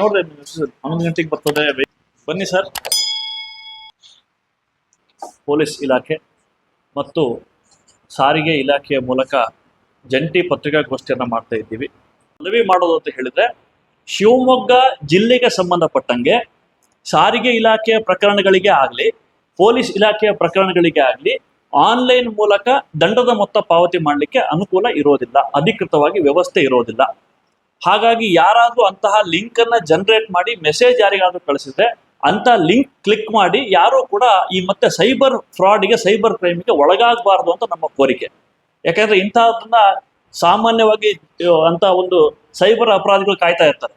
ನೋಡ್ರಿ 11 ಗಂಟೆಗೆ ಬರ್ತದೆ, ಬನ್ನಿ ಸರ್. ಪೊಲೀಸ್ ಇಲಾಖೆ ಮತ್ತು ಸಾರಿಗೆ ಇಲಾಖೆಯ ಮೂಲಕ ಜಂಟಿ ಪತ್ರಿಕಾಗೋಷ್ಠಿಯನ್ನು ಮಾಡ್ತಾ ಇದ್ದೀವಿ. ಮನವಿ ಮಾಡೋದು ಅಂತ ಹೇಳಿದ್ರೆ, ಶಿವಮೊಗ್ಗ ಜಿಲ್ಲೆಗೆ ಸಂಬಂಧಪಟ್ಟಂಗೆ ಸಾರಿಗೆ ಇಲಾಖೆಯ ಪ್ರಕರಣಗಳಿಗೆ ಆಗಲಿ, ಪೊಲೀಸ್ ಇಲಾಖೆಯ ಪ್ರಕರಣಗಳಿಗೆ ಆಗಲಿ ಆನ್ಲೈನ್ ಮೂಲಕ ದಂಡದ ಮೊತ್ತ ಪಾವತಿ ಮಾಡಲಿಕ್ಕೆ ಅನುಕೂಲ ಇರೋದಿಲ್ಲ, ಅಧಿಕೃತವಾಗಿ ವ್ಯವಸ್ಥೆ ಇರೋದಿಲ್ಲ. ಹಾಗಾಗಿ ಯಾರಾದರೂ ಅಂತಹ ಲಿಂಕ್ ಅನ್ನ ಜನರೇಟ್ ಮಾಡಿ ಮೆಸೇಜ್ ಯಾರಿಗಾದ್ರೂ ಕಳಿಸಿದ್ರೆ ಅಂತ ಲಿಂಕ್ ಕ್ಲಿಕ್ ಮಾಡಿ ಯಾರು ಕೂಡ ಈ ಮತ್ತೆ ಸೈಬರ್ ಫ್ರಾಡ್ಗೆ, ಸೈಬರ್ ಕ್ರೈಮ್ಗೆ ಒಳಗಾಗಬಾರ್ದು ಅಂತ ನಮ್ಮ ಕೋರಿಕೆ. ಯಾಕಂದ್ರೆ ಇಂತಹದನ್ನ ಸಾಮಾನ್ಯವಾಗಿ ಅಂತ ಒಂದು ಸೈಬರ್ ಅಪರಾಧಿಗಳು ಕಾಯ್ತಾ ಇರ್ತಾರೆ,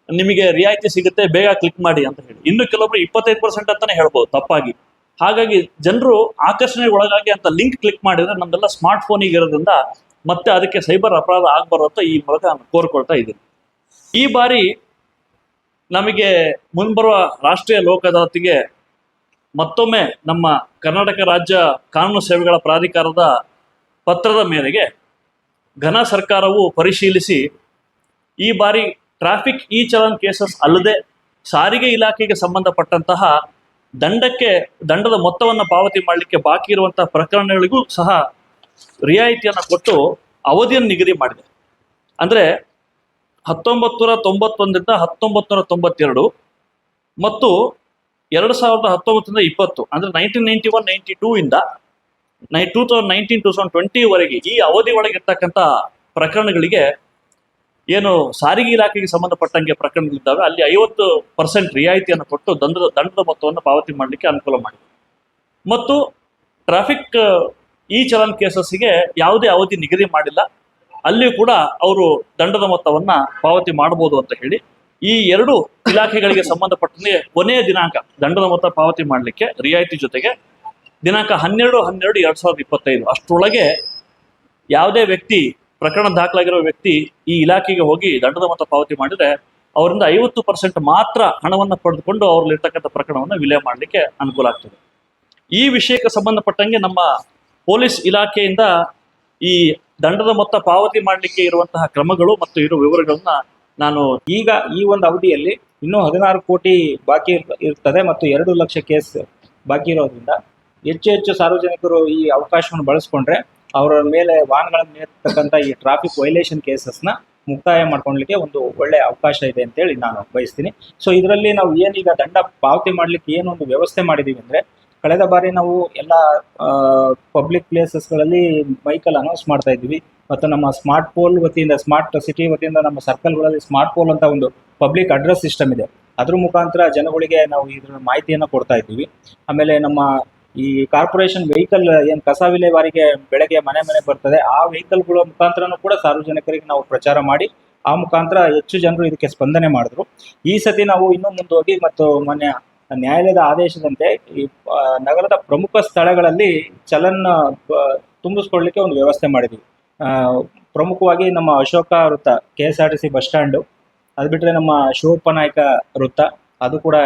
ನಿಮಗೆ ರಿಯಾಯಿತಿ ಸಿಗುತ್ತೆ ಬೇಗ ಕ್ಲಿಕ್ ಮಾಡಿ ಅಂತ ಹೇಳಿ. ಇನ್ನು ಕೆಲವೊಬ್ರು 25% ಅಂತಾನೆ ಹೇಳ್ಬೋದು ತಪ್ಪಾಗಿ. ಹಾಗಾಗಿ ಜನರು ಆಕರ್ಷಣೆಗೆ ಒಳಗಾಗಿ ಅಂತ ಲಿಂಕ್ ಕ್ಲಿಕ್ ಮಾಡಿದ್ರೆ ನಮ್ದೆಲ್ಲ ಸ್ಮಾರ್ಟ್ ಫೋನಿಗೆ ಇರೋದ್ರಿಂದ ಮತ್ತೆ ಅದಕ್ಕೆ ಸೈಬರ್ ಅಪರಾಧ ಆಗ್ಬಾರ್ದು ಅಂತ ಈ ಮೂಲಕ ನಾನು ಕೋರ್ಕೊಳ್ತಾ ಇದ್ದೀನಿ. ಈ ಬಾರಿ ನಮಗೆ ಮುಂಬರುವ ರಾಷ್ಟ್ರೀಯ ಲೋಕ ಅದಾಲತಿಗೆ ಮತ್ತೊಮ್ಮೆ ನಮ್ಮ ಕರ್ನಾಟಕ ರಾಜ್ಯ ಕಾನೂನು ಸೇವೆಗಳ ಪ್ರಾಧಿಕಾರದ ಪತ್ರದ ಮೇರೆಗೆ ಘನ ಸರ್ಕಾರವು ಪರಿಶೀಲಿಸಿ ಈ ಬಾರಿ ಟ್ರಾಫಿಕ್ ಇ ಚಲನ್ ಕೇಸಸ್ ಅಲ್ಲದೆ ಸಾರಿಗೆ ಇಲಾಖೆಗೆ ಸಂಬಂಧಪಟ್ಟಂತಹ ದಂಡದ ಮೊತ್ತವನ್ನು ಪಾವತಿ ಮಾಡಲಿಕ್ಕೆ ಬಾಕಿ ಇರುವಂತಹ ಪ್ರಕರಣಗಳಿಗೂ ಸಹ ರಿಯಾಯಿತಿಯನ್ನು ಕೊಟ್ಟು ಅವಧಿಯನ್ನು ನಿಗದಿ ಮಾಡಿದೆ. ಅಂದರೆ 1991ರಿಂದ 1992 ಮತ್ತು 2019-20 ಅಂದರೆ 1991-92 ಇಂದ 2019-2020 ವರೆಗೆ ಈ ಅವಧಿ ಒಳಗಿರ್ತಕ್ಕಂಥ ಪ್ರಕರಣಗಳಿಗೆ ಏನು ಸಾರಿಗೆ ಇಲಾಖೆಗೆ ಸಂಬಂಧಪಟ್ಟಂಗೆ ಪ್ರಕರಣಗಳಿದ್ದಾವೆ ಅಲ್ಲಿ 50% ರಿಯಾಯಿತಿಯನ್ನು ಕೊಟ್ಟು ದಂಡದ ಮೊತ್ತವನ್ನು ಪಾವತಿ ಮಾಡಲಿಕ್ಕೆ ಅನುಕೂಲ ಮಾಡಿದೆ. ಮತ್ತು ಟ್ರಾಫಿಕ್ ಈ ಚಲನ್ ಕೇಸಸ್ಸಿಗೆ ಯಾವುದೇ ಅವಧಿ ನಿಗದಿ ಮಾಡಿಲ್ಲ, ಅಲ್ಲಿಯೂ ಕೂಡ ಅವರು ದಂಡದ ಮೊತ್ತವನ್ನ ಪಾವತಿ ಮಾಡಬಹುದು ಅಂತ ಹೇಳಿ ಈ ಎರಡು ಇಲಾಖೆಗಳಿಗೆ ಸಂಬಂಧಪಟ್ಟಂತೆ ಕೊನೆಯ ದಿನಾಂಕ ದಂಡದ ಮೊತ್ತ ಪಾವತಿ ಮಾಡಲಿಕ್ಕೆ ರಿಯಾಯಿತಿ ಜೊತೆಗೆ ದಿನಾಂಕ 12/12/2025 ಅಷ್ಟರೊಳಗೆ ಯಾವುದೇ ವ್ಯಕ್ತಿ ಪ್ರಕರಣ ದಾಖಲಾಗಿರೋ ವ್ಯಕ್ತಿ ಈ ಇಲಾಖೆಗೆ ಹೋಗಿ ದಂಡದ ಮೊತ್ತ ಪಾವತಿ ಮಾಡಿದ್ರೆ ಅವರಿಂದ 50% ಮಾತ್ರ ಹಣವನ್ನು ಪಡೆದುಕೊಂಡು ಅವರಲ್ಲಿರ್ತಕ್ಕಂಥ ಪ್ರಕರಣವನ್ನು ವಿಲೇ ಮಾಡಲಿಕ್ಕೆ ಅನುಕೂಲ ಆಗ್ತದೆ. ಈ ವಿಷಯಕ್ಕೆ ಸಂಬಂಧಪಟ್ಟಂಗೆ ನಮ್ಮ ಪೊಲೀಸ್ ಇಲಾಖೆಯಿಂದ ಈ ದಂಡದ ಮೊತ್ತ ಪಾವತಿ ಮಾಡಲಿಕ್ಕೆ ಇರುವಂತಹ ಕ್ರಮಗಳು ಮತ್ತು ಇರುವ ವಿವರಗಳನ್ನ ನಾನು ಈಗ ಈ ಒಂದು ಅವಧಿಯಲ್ಲಿ ಇನ್ನೂ 16 ಕೋಟಿ ಬಾಕಿ ಇರ್ತದೆ ಮತ್ತು 2 ಲಕ್ಷ ಕೇಸ್ ಬಾಕಿ ಇರೋದ್ರಿಂದ ಹೆಚ್ಚು ಸಾರ್ವಜನಿಕರು ಈ ಅವಕಾಶವನ್ನು ಬಳಸ್ಕೊಂಡ್ರೆ ಅವರ ಮೇಲೆ ವಾಹನಗಳನ್ನು ನೇರ್ತಕ್ಕಂಥ ಈ ಟ್ರಾಫಿಕ್ ವೈಲೇಷನ್ ಕೇಸಸ್ನ ಮುಕ್ತಾಯ ಮಾಡ್ಕೊಳ್ಲಿಕ್ಕೆ ಒಂದು ಒಳ್ಳೆ ಅವಕಾಶ ಇದೆ ಅಂತೇಳಿ ನಾನು ಬಯಸ್ತೀನಿ. ಸೊ ಇದರಲ್ಲಿ ನಾವು ಏನೀಗ ದಂಡ ಪಾವತಿ ಮಾಡಲಿಕ್ಕೆ ಏನೊಂದು ವ್ಯವಸ್ಥೆ ಮಾಡಿದ್ದೀವಿ ಅಂದರೆ, ಕಳೆದ ಬಾರಿ ನಾವು ಎಲ್ಲ ಪಬ್ಲಿಕ್ ಪ್ಲೇಸಸ್ಗಳಲ್ಲಿ ಮೈಕಲ್ಲಿ ಅನೌನ್ಸ್ ಮಾಡ್ತಾ ಇದ್ವಿ ಮತ್ತು ನಮ್ಮ ಸ್ಮಾರ್ಟ್ ಪೋಲ್ ವತಿಯಿಂದ, ಸ್ಮಾರ್ಟ್ ಸಿಟಿ ವತಿಯಿಂದ ನಮ್ಮ ಸರ್ಕಲ್ಗಳಲ್ಲಿ ಸ್ಮಾರ್ಟ್ ಪೋಲ್ ಅಂತ ಒಂದು ಪಬ್ಲಿಕ್ ಅಡ್ರೆಸ್ ಸಿಸ್ಟಮ್ ಇದೆ, ಅದ್ರ ಮುಖಾಂತರ ಜನಗಳಿಗೆ ನಾವು ಇದ್ರ ಮಾಹಿತಿಯನ್ನು ಕೊಡ್ತಾ ಇದ್ದೀವಿ. ಆಮೇಲೆ ನಮ್ಮ ಈ ಕಾರ್ಪೊರೇಷನ್ ವೆಹಿಕಲ್ ಏನು ಕಸ ವಿಲೇವಾರಿಗೆ ಬೆಳಗ್ಗೆ ಮನೆ ಬರ್ತದೆ, ಆ ವೆಹಿಕಲ್ಗಳ ಮುಖಾಂತರನೂ ಕೂಡ ಸಾರ್ವಜನಿಕರಿಗೆ ನಾವು ಪ್ರಚಾರ ಮಾಡಿ ಆ ಮುಖಾಂತರ ಹೆಚ್ಚು ಜನರು ಇದಕ್ಕೆ ಸ್ಪಂದನೆ ಮಾಡಿದ್ರು. ಈ ಸತಿ ನಾವು ಇನ್ನೂ ಮುಂದೋಗಿ ಮತ್ತು ಮೊನ್ನೆ ನ್ಯಾಯಾಲಯದ ಆದೇಶದಂತೆ ಈ ನಗರದ ಪ್ರಮುಖ ಸ್ಥಳಗಳಲ್ಲಿ ಚಲನ್ ತುಂಬಿಸ್ಕೊಳ್ಳಿಕ್ಕೆ ಒಂದು ವ್ಯವಸ್ಥೆ ಮಾಡಿದ್ವಿ. ಪ್ರಮುಖವಾಗಿ ನಮ್ಮ ಅಶೋಕ ವೃತ್ತ, KSRTC ಬಸ್ ಸ್ಟ್ಯಾಂಡು, ಅದು ಬಿಟ್ಟರೆ ನಮ್ಮ ಶಿವಪ್ಪ ನಾಯಕ ವೃತ್ತ, ಅದು ಕೂಡ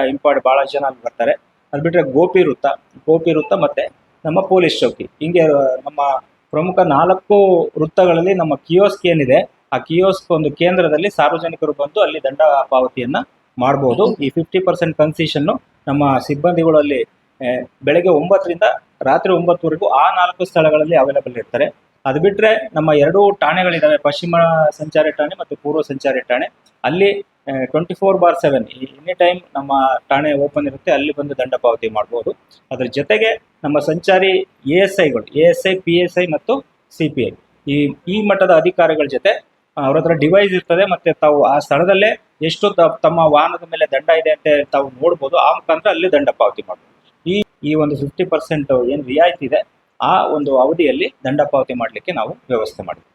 ಭಾಳ ಜನ ಅಲ್ಲಿ ಬರ್ತಾರೆ. ಅದು ಬಿಟ್ಟರೆ ಗೋಪಿ ವೃತ್ತ ಮತ್ತು ನಮ್ಮ ಪೊಲೀಸ್ ಚೌಕಿ, ಹಿಂಗೆ ನಮ್ಮ ಪ್ರಮುಖ 4 ವೃತ್ತಗಳಲ್ಲಿ ನಮ್ಮ ಕಿಯೋಸ್ಕ್ ಏನಿದೆ, ಆ ಕಿಯೋಸ್ಕ್ ಒಂದು ಕೇಂದ್ರದಲ್ಲಿ ಸಾರ್ವಜನಿಕರು ಬಂದು ಅಲ್ಲಿ ದಂಡ ಪಾವತಿಯನ್ನು ಮಾಡ್ಬೋದು. ಈ 50% ಕನ್ಸೆಷನ್ನು ನಮ್ಮ ಸಿಬ್ಬಂದಿಗಳಲ್ಲಿ ಬೆಳಗ್ಗೆ 9ರಿಂದ ರಾತ್ರಿ 9ವರೆಗೂ ಆ 4 ಸ್ಥಳಗಳಲ್ಲಿ ಅವೈಲೇಬಲ್ ಇರ್ತಾರೆ. ಅದು ಬಿಟ್ಟರೆ ನಮ್ಮ 2 ಠಾಣೆಗಳಿದ್ದಾವೆ, ಪಶ್ಚಿಮ ಸಂಚಾರಿ ಠಾಣೆ ಮತ್ತು ಪೂರ್ವ ಸಂಚಾರಿ ಠಾಣೆ. ಅಲ್ಲಿ 24/7 ಎನಿ ಟೈಮ್ ನಮ್ಮ ಠಾಣೆ ಓಪನ್ ಇರುತ್ತೆ, ಅಲ್ಲಿ ಬಂದು ದಂಡ ಪಾವತಿ ಮಾಡ್ಬೋದು. ಅದ್ರ ಜೊತೆಗೆ ನಮ್ಮ ಸಂಚಾರಿ ASIಗಳು, ASI, PSI ಮತ್ತು CPI ಈ ಮಟ್ಟದ ಅಧಿಕಾರಿಗಳ ಜೊತೆ ಅವ್ರ ಹತ್ರ ಡಿವೈಸ್ ಇರ್ತದೆ ಮತ್ತು ತಾವು ಆ ಸ್ಥಳದಲ್ಲೇ ಎಷ್ಟು ತಮ್ಮ ವಾಹನದ ಮೇಲೆ ದಂಡ ಇದೆ ಅಂತ ತಾವು ನೋಡ್ಬೋದು. ಆ ಮುಖಾಂತರ ಅಲ್ಲಿ ದಂಡ ಪಾವತಿ ಮಾಡ್ಬೋದು. ಈ ಒಂದು 50% ಏನು ರಿಯಾಯಿತಿ ಇದೆ ಆ ಒಂದು ಅವಧಿಯಲ್ಲಿ ದಂಡ ಪಾವತಿ ಮಾಡಲಿಕ್ಕೆ ನಾವು ವ್ಯವಸ್ಥೆ ಮಾಡಿದ್ವಿ.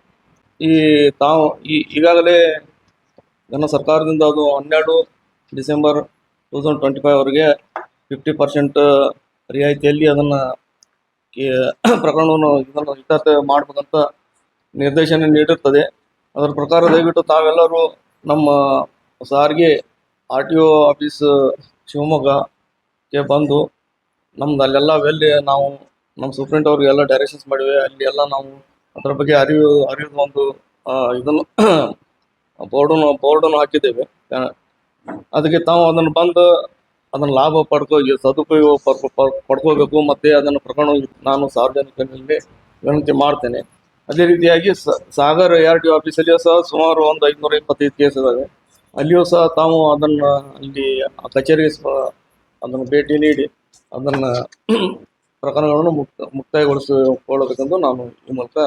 ಈಗಾಗಲೇ ಘನ ಸರ್ಕಾರದಿಂದ ಅದು 12 ಡಿಸೆಂಬರ್ 2025 ವರೆಗೆ 50% ರಿಯಾಯಿತಿಯಲ್ಲಿ ಅದನ್ನು ಪ್ರಕರಣವನ್ನು ಇತ್ಯರ್ಥ ಮಾಡಬೇಕಂತ ನಿರ್ದೇಶನ ನೀಡಿರ್ತದೆ. ಅದರ ಪ್ರಕಾರ ದಯವಿಟ್ಟು ತಾವೆಲ್ಲರೂ ನಮ್ಮ ಸಾರಿಗೆ RTO ಆಫೀಸ್ ಶಿವಮೊಗ್ಗಕ್ಕೆ ಬಂದು ನಮ್ದು ಅಲ್ಲೆಲ್ಲ ನಾವು ನಮ್ಮ ಸೂಪ್ರೆಂಟ್ ಅವ್ರಿಗೆಲ್ಲ ಡೈರೆಕ್ಷನ್ಸ್ ಮಾಡಿವೆ. ಅಲ್ಲಿ ಎಲ್ಲ ನಾವು ಅದರ ಬಗ್ಗೆ ಅರಿವು ಒಂದು ಇದನ್ನು ಬೋರ್ಡನ್ನು ಹಾಕಿದ್ದೇವೆ. ಅದಕ್ಕೆ ತಾವು ಅದನ್ನು ಬಂದು ಅದನ್ನು ಲಾಭ ಸದುಪಯೋಗ ಪಡ್ಕೋಬೇಕು ಮತ್ತು ಅದನ್ನು ಪ್ರಕರಣ ನಾನು ಸಾರ್ವಜನಿಕರಲ್ಲಿ ವಿನಂತಿ ಮಾಡ್ತೇನೆ. ಅದೇ ರೀತಿಯಾಗಿ ಸಾಗರ್ ARTO ಆಫೀಸಲ್ಲಿಯೂ ಸಹ ಸುಮಾರು ಒಂದು 525 ಕೇಸ್ ಇದ್ದಾವೆ. ಅಲ್ಲಿಯೂ ಸಹ ತಾವು ಅದನ್ನು ಅಲ್ಲಿ ಆ ಕಚೇರಿಗೆ ಅದನ್ನು ಭೇಟಿ ನೀಡಿ ಅದನ್ನು ಪ್ರಕರಣಗಳನ್ನು ಮುಕ್ತಾಯಗೊಳಿಸಿಕೊಳ್ಳಬೇಕೆಂದು ನಾನು ಈ ಮೂಲಕ